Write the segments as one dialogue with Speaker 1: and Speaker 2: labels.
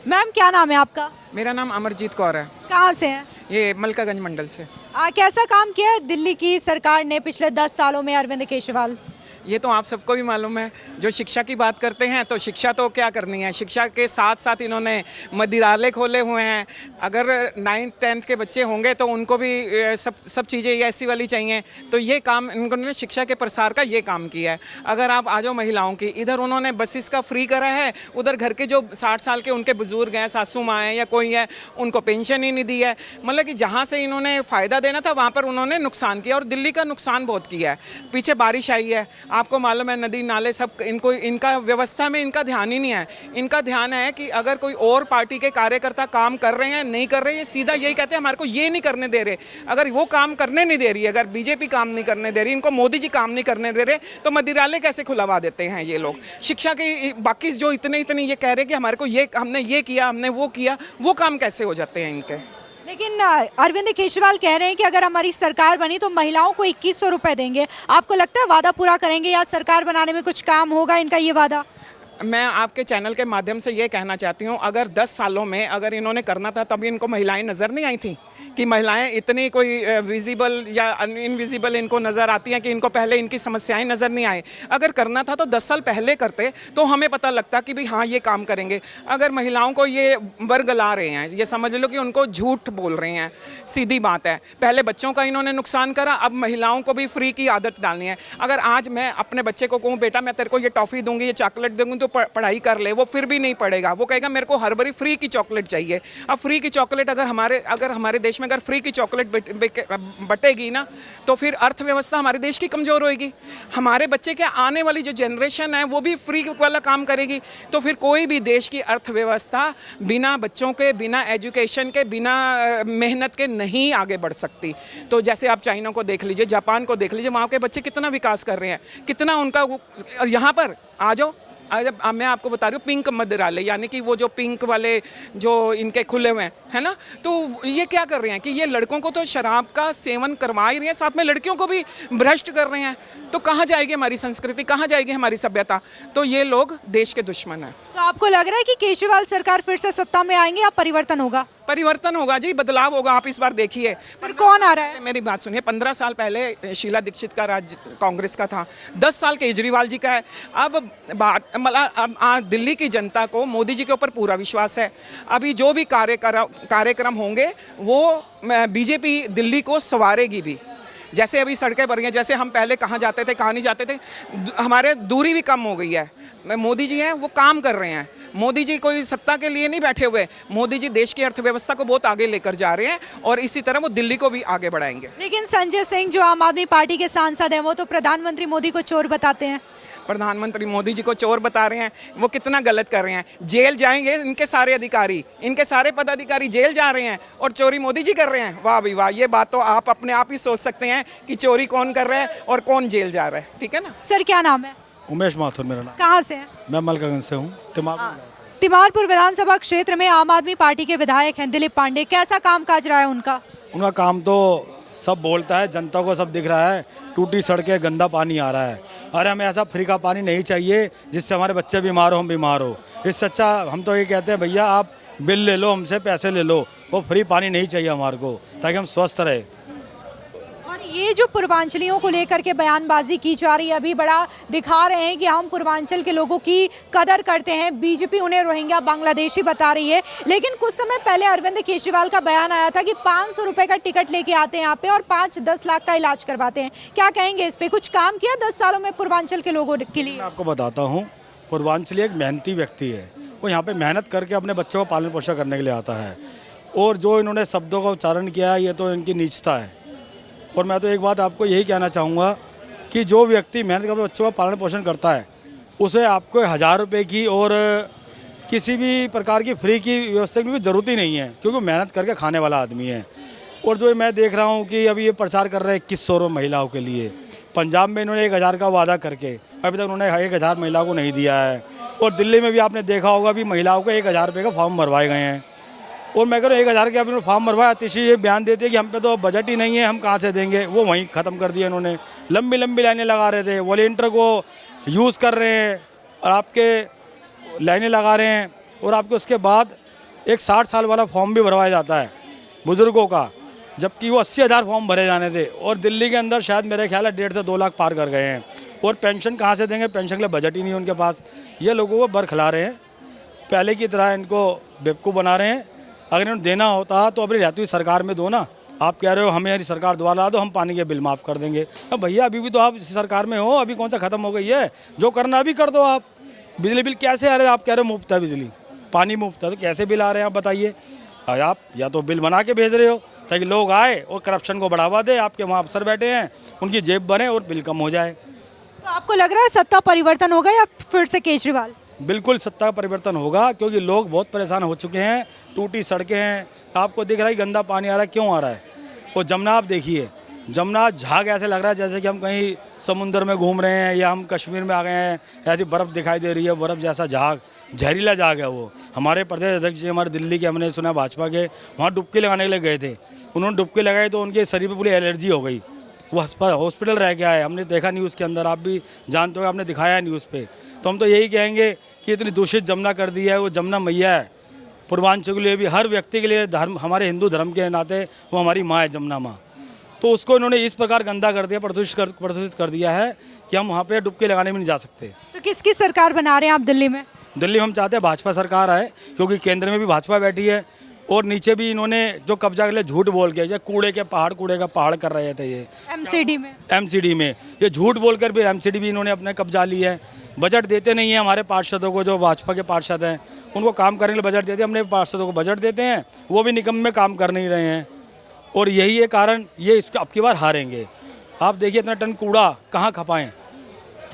Speaker 1: Ma'am क्या नाम है आपका?
Speaker 2: मेरा नाम अमरजीत कौर है।
Speaker 1: कहाँ से हैं?
Speaker 2: ये मलकागंज मंडल से।
Speaker 1: कैसा काम किया है दिल्ली की सरकार ने पिछले 10 सालों में अरविंद केजरीवाल?
Speaker 2: ये तो आप सबको भी मालूम है। जो शिक्षा की बात करते हैं तो शिक्षा तो क्या करनी है, शिक्षा के साथ साथ इन्होंने मदिरालय खोले हुए हैं। अगर 9th-10th के बच्चे होंगे तो उनको भी सब चीज़ें ऐसी वाली चाहिए। तो ये काम इन्होंने शिक्षा के प्रसार का ये काम किया है। अगर आप आ जाओ महिलाओं की, इधर उन्होंने बसेस का फ्री करा है, उधर घर के जो 60 साल के उनके बुजुर्ग हैं, सासू माँ हैं या कोई है, उनको पेंशन ही नहीं दी है। मतलब कि जहाँ से इन्होंने फ़ायदा देना था वहाँ पर उन्होंने नुकसान किया, और दिल्ली का नुकसान बहुत किया है। पीछे बारिश आई है, आपको मालूम है, नदी नाले सब, इनका व्यवस्था में इनका ध्यान ही नहीं है। इनका ध्यान है कि अगर कोई और पार्टी के कार्यकर्ता काम कर रहे हैं नहीं कर रहे हैं, सीधा यही कहते हैं हमारे को ये नहीं करने दे रहे। अगर वो काम करने नहीं दे रही, अगर बीजेपी काम नहीं करने दे रही, इनको मोदी जी काम नहीं करने दे रहे, तो मदिरालय कैसे खुलवा देते हैं ये लोग? शिक्षा के बाकी जो इतने ये कह रहे कि हमारे को ये, हमने ये किया, हमने वो किया, वो काम कैसे हो जाते हैं इनके?
Speaker 1: लेकिन अरविंद केजरीवाल कह रहे हैं कि अगर हमारी सरकार बनी तो महिलाओं को 2100 रुपए देंगे। आपको लगता है वादा पूरा करेंगे या सरकार बनाने में कुछ काम होगा इनका ये वादा?
Speaker 2: मैं आपके चैनल के माध्यम से ये कहना चाहती हूँ, अगर 10 सालों में अगर इन्होंने करना था तभी इनको महिलाएं नज़र नहीं आई थी कि महिलाएं इतनी कोई विजिबल या इनविजिबल इनको नज़र आती हैं कि इनको पहले इनकी समस्याएं नज़र नहीं आए। अगर करना था तो 10 साल पहले करते तो हमें पता लगता कि भाई हाँ ये काम करेंगे। अगर महिलाओं को ये बरगला रहे हैं, ये समझ लो कि उनको झूठ बोल रहे हैं, सीधी बात है। पहले बच्चों का इन्होंने नुकसान करा, अब महिलाओं को भी फ्री की आदत डालनी है। अगर आज मैं अपने बच्चे को कहूँ बेटा मैं तेरे को ये टॉफ़ी दूंगी, ये चॉकलेट दूंगी, तो पढ़ाई कर ले, वो फिर भी नहीं पढ़ेगा। वो कहेगा मेरे को हर बारी फ्री की चॉकलेट चाहिए। अब फ्री की चॉकलेट अगर हमारे देश में अगर फ्री की चॉकलेट बटेगी ना, तो फिर अर्थव्यवस्था हमारे देश की कमज़ोर होएगी। हमारे बच्चे के आने वाली जो जनरेशन है वो भी फ्री वाला काम करेगी, तो फिर कोई भी देश की अर्थव्यवस्था बिना बच्चों के, बिना एजुकेशन के, बिना मेहनत के नहीं आगे बढ़ सकती। तो जैसे आप चाइना को देख लीजिए, जापान को देख लीजिए, वहाँ के बच्चे कितना विकास कर रहे हैं, कितना उनका। यहाँ पर आ जाओ, अब मैं आपको बता रही हूँ, पिंक मदिरालय, यानी कि वो जो पिंक वाले जो इनके खुले हुए हैं, है ना, तो ये क्या कर रहे हैं कि ये लड़कों को तो शराब का सेवन करवा ही रहे हैं, साथ में लड़कियों को भी भ्रष्ट कर रहे हैं। तो कहाँ जाएगी हमारी संस्कृति, कहाँ जाएगी हमारी सभ्यता? तो ये लोग देश के दुश्मन हैं।
Speaker 1: तो आपको लग रहा है कि केजरीवाल सरकार फिर से सत्ता में आएंगे या परिवर्तन होगा?
Speaker 2: परिवर्तन होगा जी, बदलाव होगा। आप इस बार देखिए।
Speaker 1: फिर कौन आ रहा है?
Speaker 2: मेरी बात सुनिए, 15 साल पहले शीला दीक्षित का राज कांग्रेस का था, 10 साल केजरीवाल जी का है। अब दिल्ली की जनता को मोदी जी के ऊपर पूरा विश्वास है। अभी जो भी कार्यक्रम होंगे वो बीजेपी दिल्ली को संवारेगी भी। जैसे अभी सड़कें बन गई, जैसे हम पहले कहाँ जाते थे, कहाँ नहीं जाते थे, हमारे दूरी भी कम हो गई है। मोदी जी हैं वो काम कर रहे हैं। मोदी जी कोई सत्ता के लिए नहीं बैठे हुए, मोदी जी देश की अर्थव्यवस्था को बहुत आगे लेकर जा रहे हैं, और इसी तरह वो दिल्ली को भी आगे बढ़ाएंगे।
Speaker 1: लेकिन संजय सिंह जो आम आदमी पार्टी के सांसद हैं, वो तो प्रधानमंत्री मोदी को चोर बताते हैं।
Speaker 2: प्रधानमंत्री मोदी जी को चोर बता रहे हैं, वो कितना गलत कर रहे हैं। जेल जाएंगे इनके सारे अधिकारी, इनके सारे पदाधिकारी जेल जा रहे हैं, और चोरी मोदी जी कर रहे हैं। वाह भाई वाह, ये बात तो आप अपने आप ही सोच सकते हैं कि चोरी कौन कर रहा है और कौन जेल जा रहा है। ठीक है ना।
Speaker 1: सर क्या नाम है?
Speaker 3: उमेश माथुर मेरा नाम।
Speaker 1: कहाँ से हैं?
Speaker 3: मैं मलकागंज से हूँ।
Speaker 1: तिमारपुर विधानसभा क्षेत्र में आम आदमी पार्टी के विधायक हैं दिलीप पांडे। कैसा कामकाज रहा है उनका?
Speaker 3: उनका काम तो सब बोलता है, जनता को सब दिख रहा है। टूटी सड़कें, गंदा पानी आ रहा है। अरे हमें ऐसा फ्री का पानी नहीं चाहिए जिससे हमारे बच्चे बीमार हो, हम बीमार हो। इससे अच्छा हम तो ये कहते हैं भैया आप बिल ले लो, हमसे पैसे ले लो, वो फ्री पानी नहीं चाहिए हमारे को, ताकि हम स्वस्थ रहे।
Speaker 1: और ये जो पूर्वांचलियों को लेकर के बयानबाजी की जा रही है, अभी बड़ा दिखा रहे हैं कि हम पूर्वांचल के लोगों की कदर करते हैं, बीजेपी उन्हें रोहिंग्या बांग्लादेशी बता रही है। लेकिन कुछ समय पहले अरविंद केजरीवाल का बयान आया था कि 500 रुपए का टिकट लेके आते हैं यहाँ पे और 5-10 लाख का इलाज करवाते हैं। क्या कहेंगे इस पे? कुछ काम किया 10 सालों में पूर्वांचल के लोगों के लिए?
Speaker 3: मैं आपको बताता हूँ, पूर्वांचली एक मेहनती व्यक्ति है। वो यहाँ पे मेहनत करके अपने बच्चों का पालन पोषण करने के लिए आता है, और जो इन्होंने शब्दों का उच्चारण किया है ये तो इनकी नीचता है। और मैं तो एक बात आपको यही कहना चाहूँगा कि जो व्यक्ति मेहनत कर बच्चों का पालन पोषण करता है, उसे आपको 1000 रुपये की और किसी भी प्रकार की फ्री की व्यवस्था की ज़रूरत ही नहीं है, क्योंकि मेहनत करके खाने वाला आदमी है। और जो मैं देख रहा हूँ कि अभी ये प्रचार कर रहे हैं 2100 रुपये महिलाओं के लिए। पंजाब में इन्होंने 1000 का वादा करके अभी तक उन्होंने 1000 महिलाओं को नहीं दिया है। और दिल्ली में भी आपने देखा होगा भी महिलाओं को 1000 रुपये का फॉर्म भरवाए गए हैं। और मैं कह रहा हूँ 1000 के अभी फॉर्म भरवाया, तीसरी ये बयान देते हैं कि हम पे तो बजट ही नहीं है, हम कहाँ से देंगे। वो वहीं ख़त्म कर दिया इन्होंने। लंबी लंबी लाइनें लगा रहे थे, वॉलेंटियर को यूज़ कर रहे हैं और आपके लाइनें लगा रहे हैं, और आपके उसके बाद एक 60 साल वाला फॉर्म भी भरवाया जाता है बुज़ुर्गों का, जबकि वो 80,000 फॉर्म भरे जाने थे। और दिल्ली के अंदर शायद मेरे ख्याल है 1.5 से 2 लाख पार कर गए हैं। और पेंशन कहाँ से देंगे, पेंशन के लिए बजट ही नहीं है उनके पास। ये लोगों को बरखला रहे हैं, पहले की तरह इनको बेवकूफ़ बना रहे हैं। अगर इन्हें देना होता तो अपनी रहती हुई सरकार में दो ना। आप कह रहे हो हमें सरकार द्वारा ला दो, हम पानी के बिल माफ़ कर देंगे। अब भैया अभी भी तो आप इसी सरकार में हो, अभी कौन सा ख़त्म हो गई है? जो करना अभी कर दो आप। बिजली बिल कैसे आ रहे हैं? आप कह रहे हो मुफ्त है बिजली, पानी मुफ्त है, तो कैसे बिल आ रहे हैं आप बताइए? आप या तो बिल बना के भेज रहे हो ताकि लोग आए और करप्शन को बढ़ावा दे, आपके वहाँ अफसर बैठे हैं, उनकी जेब बने और बिल कम हो जाए।
Speaker 1: तो आपको लग रहा है सत्ता परिवर्तन होगा या फिर से केजरीवाल?
Speaker 3: बिल्कुल सत्ता परिवर्तन होगा, क्योंकि लोग बहुत परेशान हो चुके हैं। टूटी सड़कें हैं, आपको दिख रहा है गंदा पानी आ रहा है, क्यों आ रहा है? और जमुना आप देखिए, जमुना झाग ऐसे लग रहा है जैसे कि हम कहीं समुद्र में घूम रहे हैं या हम कश्मीर में आ गए हैं। ऐसी बर्फ़ दिखाई दे रही है, बर्फ़ जैसा झाग, जहरीला झाग है वो। हमारे प्रदेश अध्यक्ष जी हमारे दिल्ली के, हमने सुना भाजपा के, वहाँ डुबकी लगाने के लिए गए थे। उन्होंने डुबकी लगाई तो उनके शरीर पर पूरी एलर्जी हो गई, वो हॉस्पिटल रह गया है। हमने देखा न्यूज़ के अंदर, आप भी जानते हो, आपने दिखाया है न्यूज़ पे। तो हम तो यही कहेंगे कि इतनी दूषित जमुना कर दी है, वो जमुना मैया है पूर्वांचल के लिए भी, हर व्यक्ति के लिए, धर्म, हमारे हिंदू धर्म के नाते वो हमारी माँ है, जमुना माँ। तो उसको इन्होंने इस प्रकार गंदा कर दिया, प्रदूषित कर दिया है कि हम वहाँ पे डुबकी लगाने में नहीं जा सकते।
Speaker 1: तो किसकी सरकार बना रहे हैं आप दिल्ली में?
Speaker 3: दिल्ली में हम चाहते हैं भाजपा सरकार आए, क्योंकि केंद्र में भी भाजपा बैठी है और नीचे भी इन्होंने जो कब्जा कर लिया झूठ बोल के, या कूड़े का पहाड़ कर रहे थे ये एमसीडी में ये झूठ बोलकर भी एमसीडी भी इन्होंने अपने कब्जा ली है। बजट देते नहीं है हमारे पार्षदों को, जो भाजपा के पार्षद हैं उनको काम करने के लिए बजट देते हैं, अपने पार्षदों को बजट देते हैं, वो भी निकम्मे काम कर नहीं रहे हैं। और यही है कारण, ये इसको अब की बार हारेंगे। आप देखिए इतना टन कूड़ा कहाँ खपाएं,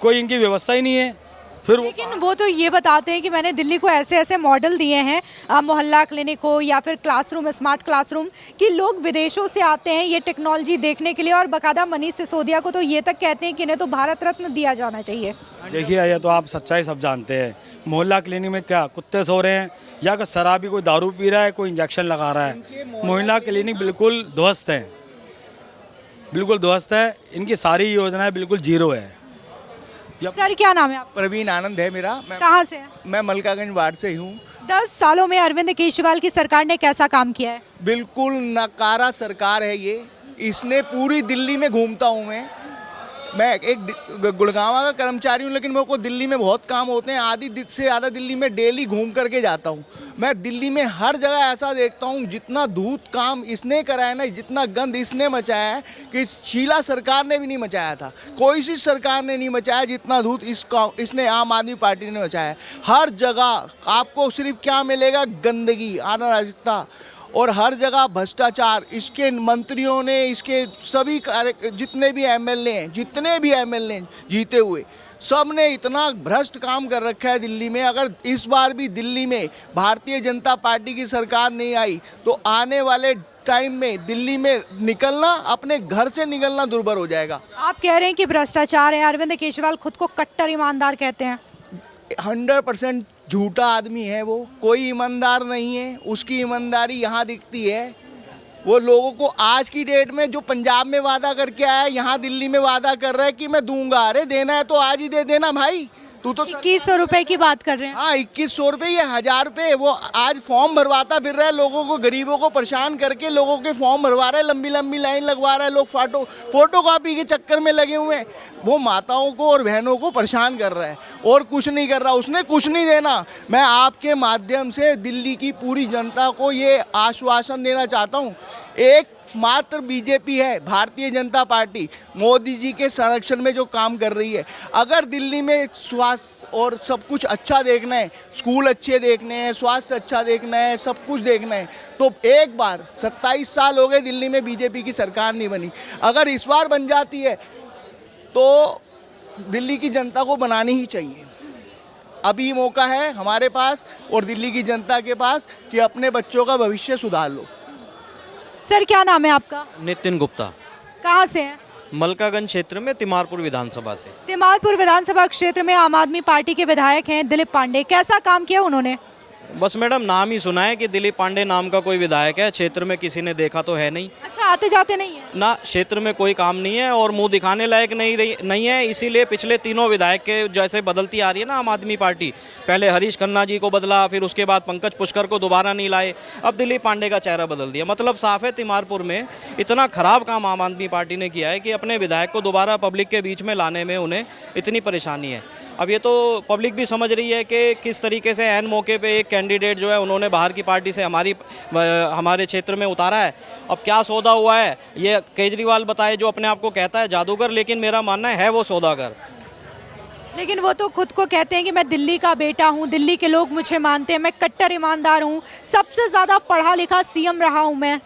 Speaker 3: कोई इनकी व्यवस्था ही नहीं है। फिर
Speaker 1: लेकिन वो तो ये बताते हैं कि मैंने दिल्ली को ऐसे ऐसे मॉडल दिए हैं, मोहल्ला क्लिनिक हो या फिर क्लासरूम, स्मार्ट क्लासरूम, कि लोग विदेशों से आते हैं ये टेक्नोलॉजी देखने के लिए। और बकायदा मनीष सिसोदिया को तो ये तक कहते हैं कि इन्हें तो भारत रत्न दिया जाना चाहिए।
Speaker 3: देखिए ये तो आप सच्चाई सब जानते हैं। मोहल्ला क्लिनिक में क्या कुत्ते सो रहे हैं, या कोई शराबी कोई दारू पी रहा है, कोई इंजेक्शन लगा रहा है। मोहल्ला क्लिनिक बिल्कुल ध्वस्त है, बिल्कुल ध्वस्त है। इनकी सारी योजनाएं बिल्कुल जीरो है।
Speaker 1: सर क्या नाम है आपका?
Speaker 4: प्रवीण आनंद है मेरा।
Speaker 1: कहाँ से है?
Speaker 4: मैं मलकागंज वार्ड से ही हूँ।
Speaker 1: 10 सालों में अरविंद केजरीवाल की सरकार ने कैसा काम किया है?
Speaker 4: बिल्कुल नकारा सरकार है ये। इसने पूरी दिल्ली में घूमता हूँ मैं एक गुड़गांव का कर्मचारी हूँ, लेकिन मेरे को दिल्ली में बहुत काम होते हैं। आधी से ज़्यादा दिल्ली में डेली घूम करके जाता हूँ। मैं दिल्ली में हर जगह ऐसा देखता हूँ, जितना धूत काम इसने कराया ना, जितना गंद इसने मचाया है कि शीला सरकार ने भी नहीं मचाया था। कोई सी सरकार ने नहीं मचाया जितना धूत इसने आम आदमी पार्टी ने मचाया है। हर जगह आपको सिर्फ क्या मिलेगा, गंदगी, अराजकता, और हर जगह भ्रष्टाचार। इसके मंत्रियों ने, इसके सभी जितने भी एमएलए जीते हुए, सब ने इतना भ्रष्ट काम कर रखा है दिल्ली में। अगर इस बार भी दिल्ली में भारतीय जनता पार्टी की सरकार नहीं आई तो आने वाले टाइम में दिल्ली में निकलना, अपने घर से निकलना दुर्भर हो जाएगा।
Speaker 1: आप कह रहे हैं कि भ्रष्टाचार है, अरविंद केजरीवाल खुद को कट्टर ईमानदार कहते हैं।
Speaker 4: 100% झूठा आदमी है वो, कोई ईमानदार नहीं है। उसकी ईमानदारी यहाँ दिखती है। वो लोगों को आज की डेट में जो पंजाब में वादा करके आया है, यहाँ दिल्ली में वादा कर रहा है कि मैं दूंगा। अरे देना है तो आज ही दे देना भाई। तू तो
Speaker 1: 2100 रुपए की बात कर रहे हैं।
Speaker 4: हाँ, 2100 रुपये, ये 1000 रुपये। वो आज फॉर्म भरवाता फिर रहा है, लोगों को, गरीबों को परेशान करके लोगों के फॉर्म भरवा रहा है, लंबी लंबी लाइन लगवा रहा है। लोग फोटो कॉपी के चक्कर में लगे हुए हैं। वो माताओं को और बहनों को परेशान कर रहा है और कुछ नहीं कर रहा। उसने कुछ नहीं देना। मैं आपके माध्यम से दिल्ली की पूरी जनता को ये आश्वासन देना चाहता हूँ, एक मात्र बीजेपी है, भारतीय जनता पार्टी, मोदी जी के संरक्षण में जो काम कर रही है। अगर दिल्ली में स्वास्थ्य और सब कुछ अच्छा देखना है, स्कूल अच्छे देखने हैं, स्वास्थ्य अच्छा देखना है, सब कुछ देखना है, तो एक बार 27 साल हो गए दिल्ली में बीजेपी की सरकार नहीं बनी। अगर इस बार बन जाती है तो दिल्ली की जनता को बनानी ही चाहिए। अभी मौका है हमारे पास और दिल्ली की जनता के पास कि अपने बच्चों का भविष्य सुधार लो।
Speaker 1: सर क्या नाम है आपका?
Speaker 5: नितिन गुप्ता।
Speaker 1: कहाँ से हैं?
Speaker 5: मलकागंज क्षेत्र में तिमारपुर विधानसभा से।
Speaker 1: तिमारपुर विधानसभा क्षेत्र में आम आदमी पार्टी के विधायक हैं दिलीप पांडे। कैसा काम किया उन्होंने?
Speaker 5: बस मैडम नाम ही सुना है कि दिलीप पांडे नाम का कोई विधायक है, क्षेत्र में किसी ने देखा तो है नहीं
Speaker 1: अच्छा, आते जाते नहीं है?
Speaker 5: ना, क्षेत्र में कोई काम नहीं है और मुंह दिखाने लायक नहीं है। इसीलिए पिछले तीनों विधायक के जैसे बदलती आ रही है ना आम आदमी पार्टी, पहले हरीश खन्ना जी को बदला, फिर उसके बाद पंकज पुष्कर को दोबारा नहीं लाए, अब दिलीप पांडे का चेहरा बदल दिया। मतलब साफ है तिमारपुर में इतना खराब काम आम आदमी पार्टी ने किया है कि अपने विधायक को दोबारा पब्लिक के बीच में लाने में उन्हें इतनी परेशानी है। अब ये तो पब्लिक भी समझ रही है कि किस तरीके से ऐन मौके पे एक कैंडिडेट जो है उन्होंने बाहर की पार्टी से हमारे क्षेत्र में उतारा है। अब क्या सौदा हुआ है ये केजरीवाल बताए, जो अपने आप को कहता है जादूगर, लेकिन मेरा मानना है वो सौदागर।
Speaker 1: लेकिन वो तो खुद को कहते हैं कि मैं दिल्ली का बेटा हूँ, दिल्ली के लोग मुझे मानते हैं, मैं कट्टर ईमानदार हूँ, सबसे ज़्यादा पढ़ा लिखा सीएम रहा हूँ मैं।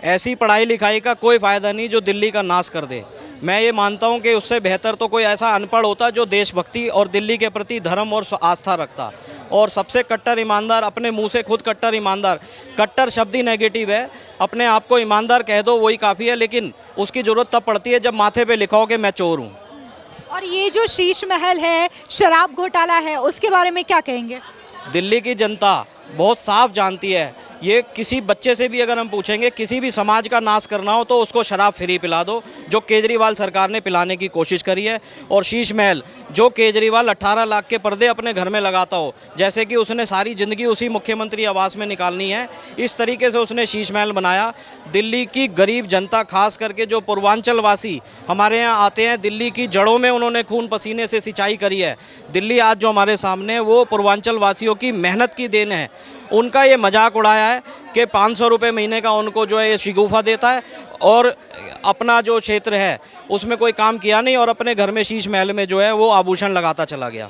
Speaker 5: ऐसी पढ़ाई लिखाई का कोई फ़ायदा नहीं जो दिल्ली का नाश कर दे। मैं ये मानता हूँ कि उससे बेहतर तो कोई ऐसा अनपढ़ होता जो देशभक्ति और दिल्ली के प्रति धर्म और आस्था रखता। और सबसे कट्टर ईमानदार, अपने मुंह से खुद कट्टर ईमानदार, कट्टर शब्द ही नेगेटिव है, अपने आप को ईमानदार कह दो वही काफ़ी है, लेकिन उसकी ज़रूरत तब पड़ती है जब माथे पे लिखा हो कि मैं चोर हूँ।
Speaker 1: और ये जो शीश महल है, शराब घोटाला है, उसके बारे में क्या कहेंगे?
Speaker 5: दिल्ली की जनता बहुत साफ जानती है, ये किसी बच्चे से भी अगर हम पूछेंगे किसी भी समाज का नाश करना हो तो उसको शराब फ्री पिला दो, जो केजरीवाल सरकार ने पिलाने की कोशिश करी है। और शीश महल जो केजरीवाल 18 लाख के पर्दे अपने घर में लगाता हो, जैसे कि उसने सारी ज़िंदगी उसी मुख्यमंत्री आवास में निकालनी है, इस तरीके से उसने शीश महल बनाया। दिल्ली की गरीब जनता, खास करके जो पूर्वांचल वासी हमारे यहाँ आते हैं, दिल्ली की जड़ों में उन्होंने खून पसीने से सिंचाई करी है। दिल्ली आज जो हमारे सामने है वो पूर्वांचल वासियों की मेहनत की देन है। उनका ये मजाक उड़ाया है कि 500 रुपये महीने का उनको जो है ये शिगुफा देता है और अपना जो क्षेत्र है उसमें कोई काम किया नहीं और अपने घर में शीश महल में जो है वो आभूषण लगाता चला गया।